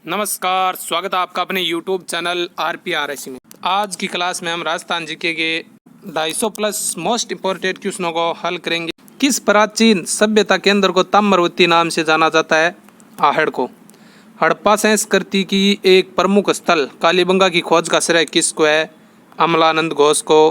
नमस्कार, स्वागत है आपका अपने YouTube चैनल RPRSC में। आज की क्लास में हम राजस्थान जीके के 250 प्लस मोस्ट इम्पोर्टेंट क्वेश्चनों को हल करेंगे। किस प्राचीन सभ्यता केंद्र को ताम्रवती नाम से जाना जाता है? आहड़ को। हड़प्पा संस्कृति की एक प्रमुख स्थल कालीबंगा की खोज का श्रेय किसको है? अमलानंद घोष को।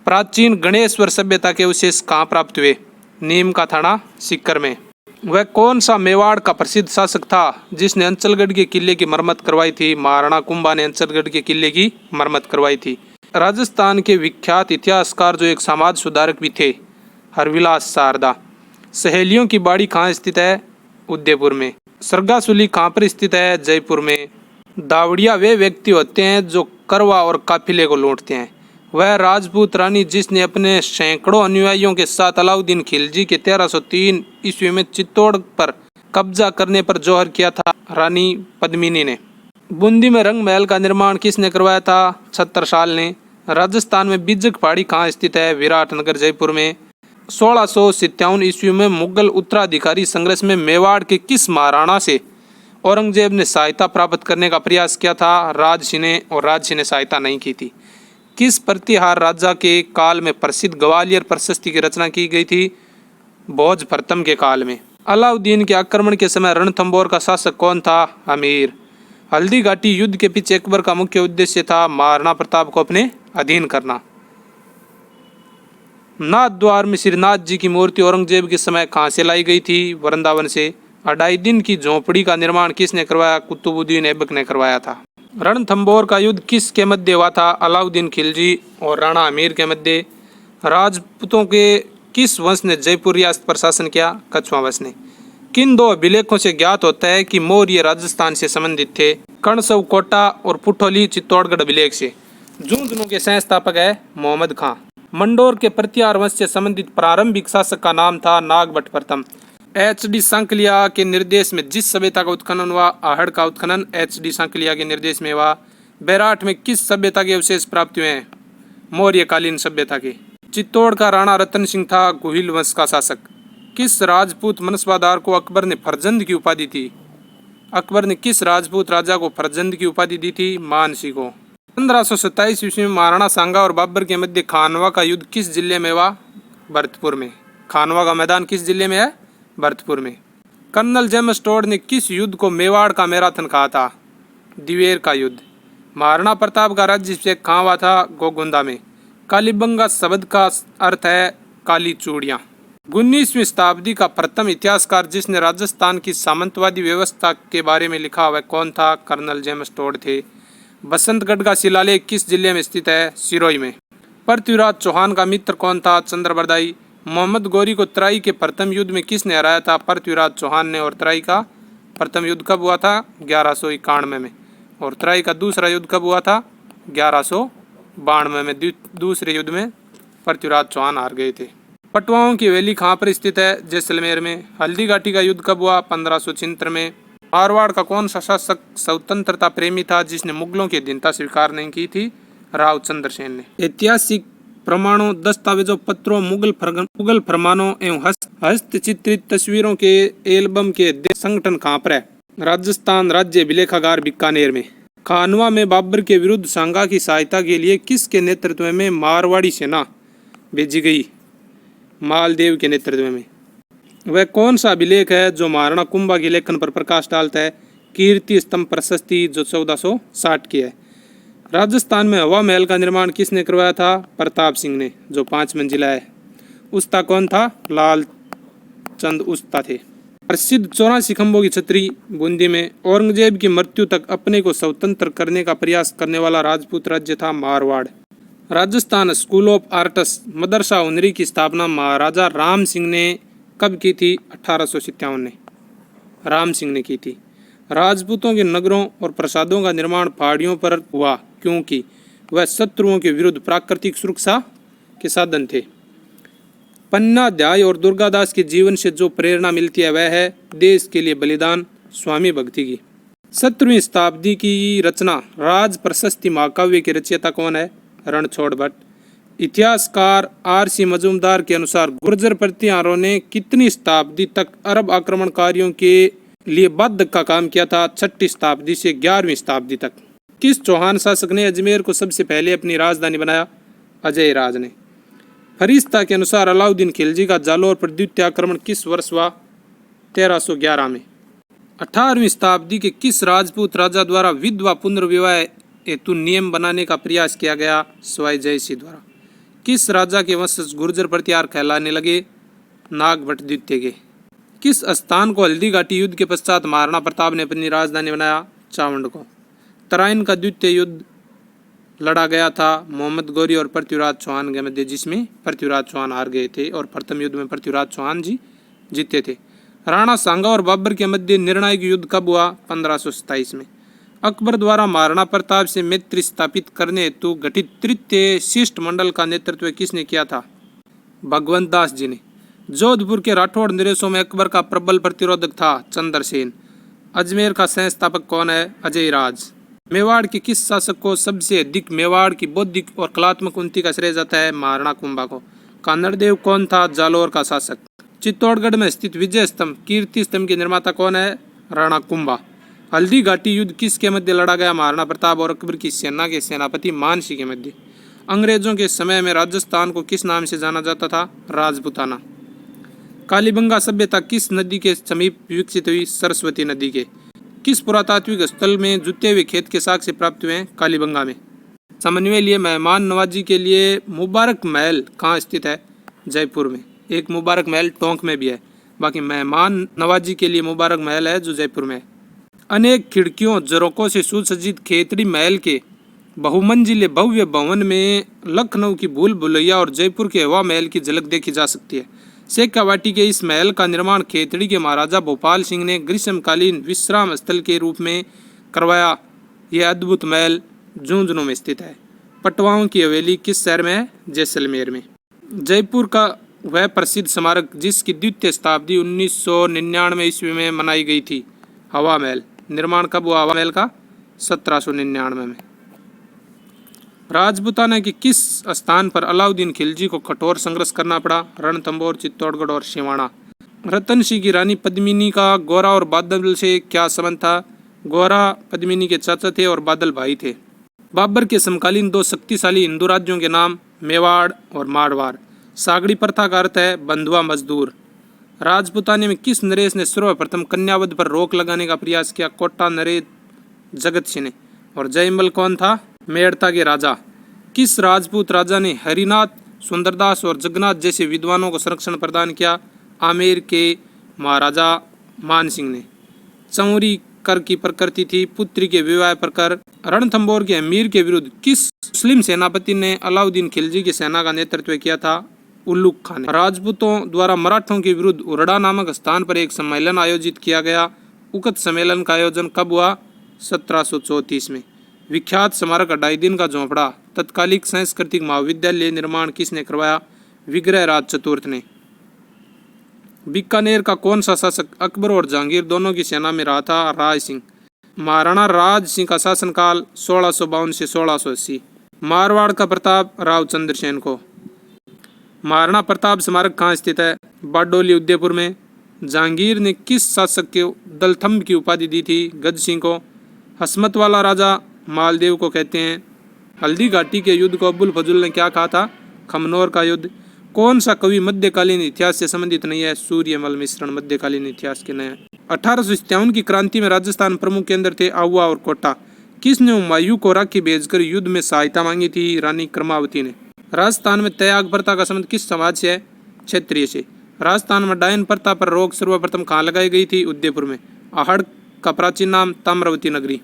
प्राचीन गणेश्वर सभ्यता के अवशेष कहाँ प्राप्त हुए? नीम का थाना सीकर में। वह कौन सा मेवाड़ का प्रसिद्ध शासक था जिसने अंचलगढ़ के किले की मरम्मत करवाई थी? महाराणा कुंभा ने अंचलगढ़ के किले की मरम्मत करवाई थी। राजस्थान के विख्यात इतिहासकार जो एक समाज सुधारक भी थे, हरविलास शारदा। सहेलियों की बाड़ी कहाँ स्थित है? उदयपुर में। सरगासुली कहाँ पर स्थित है? जयपुर में। दावड़िया वे व्यक्ति होते हैं जो करवा और काफिले को लूटते हैं। वह राजपूत रानी जिसने अपने सैकड़ों अनुयायियों के साथ अलाउद्दीन खिलजी के 1303 ईस्वी में चित्तौड़ पर कब्जा करने पर जोहर किया था, रानी पद्मिनी ने। बूंदी में रंग महल का निर्माण किसने करवाया था? छत्रसाल ने। राजस्थान में बिजक पहाड़ी कहाँ स्थित है? विराटनगर जयपुर में। 1657 ईस्वी में मुगल उत्तराधिकारी संघर्ष में मेवाड़ के किस महाराणा से औरंगजेब ने सहायता प्राप्त करने का प्रयास किया था? राज सिंह ने, और राज सिंह ने सहायता नहीं की थी। किस प्रतिहार राजा के काल में प्रसिद्ध ग्वालियर प्रशस्ति की रचना की गई थी? भोज प्रथम के काल में। अलाउद्दीन के आक्रमण के समय रणथंबोर का शासक कौन था? अमीर। हल्दी घाटी युद्ध के पीछे अकबर का मुख्य उद्देश्य था महाराणा प्रताप को अपने अधीन करना। नाथ द्वार में श्रीनाथ जी की मूर्ति औरंगजेब के समय कहाँ से लाई गई थी? वृंदावन से। अढ़ाई दिन की झोपड़ी का निर्माण किसने करवाया? कुतुबुद्दीन ऐबक ने करवाया था। रणथंबोर का युद्ध किसके मध्य हुआ था? अलाउद्दीन खिलजी और राणा अमीर के मध्य। राजपूतों के किस वंश ने जयपुर रियासत पर शासन किया? कछुआ वंश ने। किन दो अभिलेखों से ज्ञात होता है कि मौर्य राजस्थान से संबंधित थे? कर्णसव कोटा और पुठोली चित्तौड़गढ़ अभिलेख से। झुंझुनू के संस्थापक है मोहम्मद खां। मंडोर के प्रतिहार वंश से संबंधित प्रारंभिक शासक का नाम था नागभट्ट प्रथम। HD सांकलिया के निर्देश में जिस सभ्यता का उत्खनन हुआ? आहड़ का उत्खनन HD सांकलिया के निर्देश में हुआ। बैराठ में किस सभ्यता के अवशेष प्राप्त हुए हैं? मौर्यकालीन सभ्यता के। चित्तौड़ का राणा रतन सिंह था गुहिल वंश का शासक। किस राजपूत मनसबादार को अकबर ने फरजंद की उपाधि थी? अकबर ने किस राजपूत राजा को फरजंद की उपाधि दी थी? मानसी को। 1527 ईस्वी में महाराणा सांगा और बाबर के मध्य खानवा का युद्ध किस जिले में हुआ? भरतपुर में। खानवा का मैदान किस जिले में है? भरतपुर में। कर्नल जेम्स टोड ने किस युद्ध को मेवाड़ का मैराथन कहा था? दिवेर का युद्ध। महाराणा प्रताप का राज्याभिषेक कहाँ हुआ था? गोगुंदा में। कालीबंगा शब्द का अर्थ है काली चूड़ियाँ। 19वीं शताब्दी का प्रथम इतिहासकार जिसने राजस्थान की सामंतवादी व्यवस्था के बारे में लिखा वह कौन था? कर्नल जेम्स टोड थे। बसंतगढ़ का शिलालेख किस जिले में स्थित है? सिरोही में। पृथ्वीराज चौहान का मित्र कौन था? चंद्रबरदाई। मोहम्मद गौरी को तराई के प्रथम युद्ध में किसने हराया था? पृथ्वीराज चौहान ने। और तराई का प्रथम युद्ध कब हुआ था? 1191 में। और तराई का दूसरा युद्ध कब हुआ था? 1192 में। दूसरे युद्ध में पृथ्वीराज चौहान हार गए थे। पटवाओं की हवेली कहाँ पर स्थित है? जैसलमेर में। हल्दी घाटी का युद्ध कब हुआ? 1576 में। मारवाड़ का कौन सा शासक स्वतंत्रता प्रेमी था जिसने मुगलों की अधीनता स्वीकार नहीं की थी? राव चंद्रसेन ने। ऐतिहासिक प्रमाणों, दस्तावेजों, पत्रों, मुगल फरमानों एवं हस्तचित्रित तस्वीरों के एल्बम के संगठन कहाँ पर है? राजस्थान राज्य अभिलेखागार बीकानेर में। खानवा में बाबर के विरुद्ध सांगा की सहायता के लिए किसके नेतृत्व में मारवाड़ी सेना भेजी गई? मालदेव के नेतृत्व में। वह कौन सा अभिलेख है जो महाराणा कुंभा के लेखन पर प्रकाश डालता है? कीर्ति स्तंभ प्रशस्ति जो 1460 की है। राजस्थान में हवा महल का निर्माण किसने करवाया था? प्रताप सिंह ने, जो 5 मंजिला है। उस्ता कौन था? लाल चंद उस्ता थे। प्रसिद्ध 84 खंभों की छतरी बूंदी में। औरंगजेब की मृत्यु तक अपने को स्वतंत्र करने का प्रयास करने वाला राजपूत राज्य था Marwar. Rajasthan school of arts Madrasa Hunari की स्थापना महाराजा राम सिंह ने कब की थी? 1857 में राम सिंह ने की थी। राजपूतों के नगरों और प्रासादों का निर्माण पहाड़ियों पर हुआ क्योंकि वह शत्रुओं के विरुद्ध प्राकृतिक सुरक्षा के साधन थे। पन्नाध्याय और दुर्गादास के जीवन से जो प्रेरणा मिलती है वह है देश के लिए बलिदान, स्वामी भक्ति की। 17वीं शताब्दी की रचना राज प्रशस्ति महाकाव्य के रचयिता कौन है? रणछोड़ भट्ट। इतिहासकार RC मजूमदार के अनुसार गुर्जर प्रतिहारों ने कितनी शताब्दी तक अरब आक्रमणकारियों के लिए बाध्यक का काम किया था 6वीं शताब्दी से 11वीं शताब्दी तक। किस चौहान शासक ने अजमेर को सबसे पहले अपनी राजधानी बनाया? अजय राज ने। फरिश्ता के अनुसार अलाउद्दीन खिलजी का जालौर पर द्वितीय आक्रमण किस वर्ष हुआ? 1311 में। 18वीं शताब्दी के किस राजपूत राजा द्वारा विधवा पुनर्विवाह हेतु नियम बनाने का प्रयास किया गया? सवाई जयसिंह द्वारा। किस राजा के वंशज गुर्जर प्रतिहार कहलाने लगे? नागभट्ट द्वितीय के। किस स्थान को हल्दी घाटी युद्ध के पश्चात महाराणा प्रताप ने अपनी राजधानी बनाया? चावंड को। तराइन का द्वितीय युद्ध लड़ा गया था मोहम्मद गौरी और पृथ्वीराज चौहान के मध्य, जिसमें पृथ्वीराज चौहान हार गए थे और प्रथम युद्ध में पृथ्वीराज चौहान जी जीते थे। राणा सांगा और बाबर के मध्य निर्णायक युद्ध कब हुआ? 1527 में। अकबर द्वारा महाराणा प्रताप से मैत्री स्थापित करने हेतु गठित तृतीय शिष्टमंडल का नेतृत्व किसने किया था? भगवंत दास जी ने। जोधपुर के राठौड़ नरेशों में अकबर का प्रबल प्रतिरोधक था? चंद्रसेन। अजमेर का संस्थापक कौन है? अजय राज। मेवाड़ के किस शासक को सबसे अधिक मेवाड़ की बौद्धिक और कलात्मक उन्नति का श्रेय जाता है? महाराणा कुंभा को। कानड़देव कौन था? जालौर का शासक। चित्तौड़गढ़ में स्थित विजय स्तंभ कीर्ति स्तंभ के निर्माता कौन है? राणा कुंभा। हल्दी घाटी युद्ध किसके मध्य लड़ा गया? महाराणा प्रताप और अकबर की सेना के सेनापति मानसिंह के मध्य। अंग्रेजों के समय में राजस्थान को किस नाम से जाना जाता था? राजपुताना। कालीबंगा सभ्यता किस नदी के समीप विकसित हुई? सरस्वती नदी के। किस पुरातात्विक स्थल में जुते हुए खेत के साक्ष्य प्राप्त हुए हैं? कालीबंगा में। समन्वय लिए मेहमान नवाजी के लिए मुबारक महल कहाँ स्थित है? जयपुर में। एक मुबारक महल टोंक में भी है, बाकी मेहमान नवाजी के लिए मुबारक महल है जो जयपुर में है। अनेक खिड़कियों झरोकों से सुसज्जित खेतड़ी महल के बहुमंजिले भव्य भवन में लखनऊ की भूल भुलैया और जयपुर के हवा महल की झलक देखी जा सकती है। शेखावाटी के इस महल का निर्माण खेतड़ी के महाराजा भोपाल सिंह ने ग्रीष्मकालीन विश्राम स्थल के रूप में करवाया। यह अद्भुत महल झुंझुनू में स्थित है। पटवाओं की हवेली किस शहर में है? जैसलमेर में। जयपुर का वह प्रसिद्ध स्मारक जिसकी द्वितीय शताब्दी 1999 ईस्वी में मनाई गई थी, हवा महल, निर्माण कब हुआ हवा महल का? 1799 में। राजपूताना के किस स्थान पर अलाउद्दीन खिलजी को कठोर संघर्ष करना पड़ा? रणथंभौर, चित्तौड़गढ़ और सिवाना। रतन सिंह की रानी पद्मिनी का गोरा और बादल से क्या संबंध था? गोरा पद्मिनी के चाचा थे और बादल भाई थे। बाबर के समकालीन दो शक्तिशाली हिंदू राज्यों के नाम? मेवाड़ और मारवाड़। सागड़ी प्रथा का अर्थ है बंधुआ मजदूर। राजपूताने में किस नरेश ने सर्वप्रथम कन्यावध पर रोक लगाने का प्रयास किया? कोटा नरेश जगत सिंह ने। और जयमल कौन था? मेड़ता के राजा। किस राजपूत राजा ने हरिनाथ, सुंदरदास और जगन्नाथ जैसे विद्वानों को संरक्षण प्रदान किया? आमेर के महाराजा मानसिंह ने। चौरी कर की प्रकृति थी पुत्री के विवाह पर कर। रणथंभौर के अमीर के विरुद्ध किस मुस्लिम सेनापति ने अलाउद्दीन खिलजी की सेना का नेतृत्व किया था? उल्लुक खान। राजपूतों द्वारा मराठों के विरुद्ध उरड़ा नामक स्थान पर एक सम्मेलन आयोजित किया गया। उक्त सम्मेलन का आयोजन कब हुआ? 1734 में। विख्यात स्मारक अढ़ाई दिन का झोंपड़ा तत्कालिक सांस्कृतिक महाविद्यालय निर्माण किसने करवाया? विग्रह राज चतुर्थ ने। बीकानेर का कौन सा शासक अकबर और जहांगीर दोनों की सेना में रहा था? राय सिंह। महाराणा राज सिंह का शासनकाल 1652 से 1680। मारवाड़ का प्रताप राव चंद्रसेन को। महाराणा प्रताप स्मारक कहाँ स्थित है? बारडोली, उदयपुर में। जहांगीर ने किस शासक के दलथंब की उपाधि दी थी? गज सिंह को। हसमत वाला राजा मालदेव को कहते हैं। हल्दी घाटी के युद्ध को अब्बुल फजल ने क्या कहा था? खमनोर का युद्ध। कौन सा कवि मध्यकालीन इतिहास से संबंधित नहीं है? सूर्यमल मिश्रण मध्यकालीन इतिहास के नए। 1857 की क्रांति में राजस्थान प्रमुख केंद्र थे आहुआ और कोटा। किसने हुमायूं को राखी भेजकर युद्ध में सहायता मांगी थी? रानी क्रमावती ने। राजस्थान में त्याग प्रथा का संबंध किस समाज से है? क्षत्रिय से। राजस्थान में डायन प्रथा पर रोक सर्वप्रथम कहाँ लगाई गई थी? उदयपुर में। आहड़ का प्राचीन नाम ताम्रवती नगरी।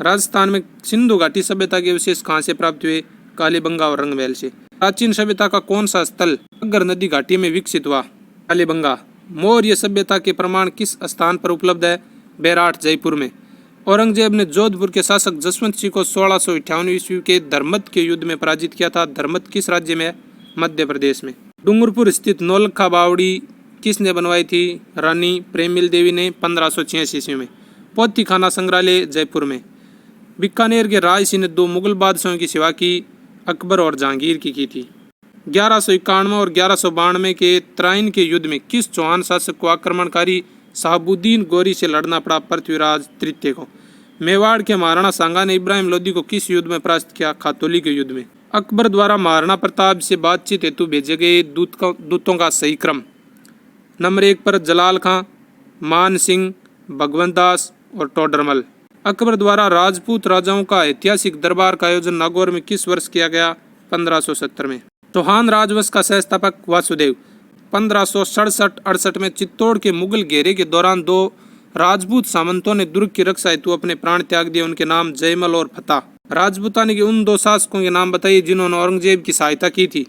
राजस्थान में सिंधु घाटी सभ्यता के अवशेष कहाँ से प्राप्त हुए? कालीबंगा और रंगमहल से। प्राचीन सभ्यता का कौन सा स्थल घग्गर नदी घाटी में विकसित हुआ? कालीबंगा। मौर्य सभ्यता के प्रमाण किस स्थान पर उपलब्ध है? बैराठ, जयपुर में। औरंगजेब ने जोधपुर के शासक जसवंत सिंह को 1658 ईस्वी के धर्मत के युद्ध में पराजित किया था। धर्मत किस राज्य में है? मध्य प्रदेश में। डूंगरपुर स्थित नौलखा बावड़ी किसने बनवाई थी? रानी प्रेमिल देवी ने 1586 ईस्वी में। पोथी खाना संग्रहालय जयपुर में। बीकानेर के राय सिंह ने दो मुगल बादशाहों की सेवा की, अकबर और जहांगीर की थी। 1191 और 1192 के तराइन के युद्ध में किस चौहान शासक को आक्रमणकारी शहाबुद्दीन गौरी से लड़ना पड़ा पृथ्वीराज तृतीय को। मेवाड़ के महाराणा सांगा ने इब्राहिम लोदी को किस युद्ध में परास्त किया? खातौली के युद्ध में। अकबर द्वारा महाराणा प्रताप से बातचीत हेतु भेजे गए दूतों का सही क्रम। नंबर 1 पर जलाल खां, मान सिंह, भगवंत दास और टोडरमल। अकबर द्वारा राजपूत राजाओं का ऐतिहासिक दरबार का आयोजन नागौर में किस वर्ष किया गया? 1570 में। चौहान राजवंश का संस्थापक वासुदेव। 1567-68 में चित्तौड़ के मुगल घेरे के दौरान 2 राजपूत सामंतों ने दुर्ग की रक्षा हेतु अपने प्राण त्याग दिए। उनके नाम जयमल और फतेह। राजपूतानी के उन 2 शासकों के नाम बताइए जिन्होंने औरंगजेब की सहायता की थी।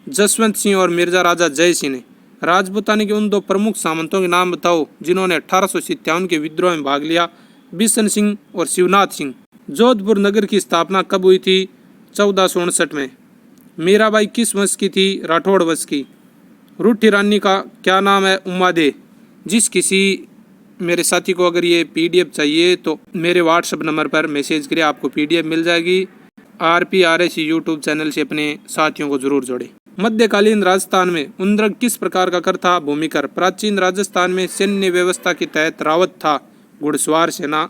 जसवंत सिंह और मिर्जा राजा जय सिंह ने। राजपूतानी के उन 2 प्रमुख सामंतों के नाम बताओ जिन्होंने 1857 के विद्रोह में भाग लिया। बिशन सिंह और शिवनाथ सिंह। जोधपुर नगर की स्थापना कब हुई थी? 1459 में। मीराबाई किस वंश की थी? राठौड़ वंश की। रूठी रानी का क्या नाम है? उम्मादे। जिस किसी मेरे साथी को अगर ये PDF चाहिए तो मेरे WhatsApp नंबर पर मैसेज करिए, आपको PDF मिल जाएगी। RPRS यूट्यूब चैनल से अपने साथियों को जरूर जोड़ें। मध्यकालीन राजस्थान में उंद्रक किस प्रकार का कर था? भूमिकर। प्राचीन राजस्थान में सैन्य व्यवस्था के तहत रावत था। घुड़सवार सेना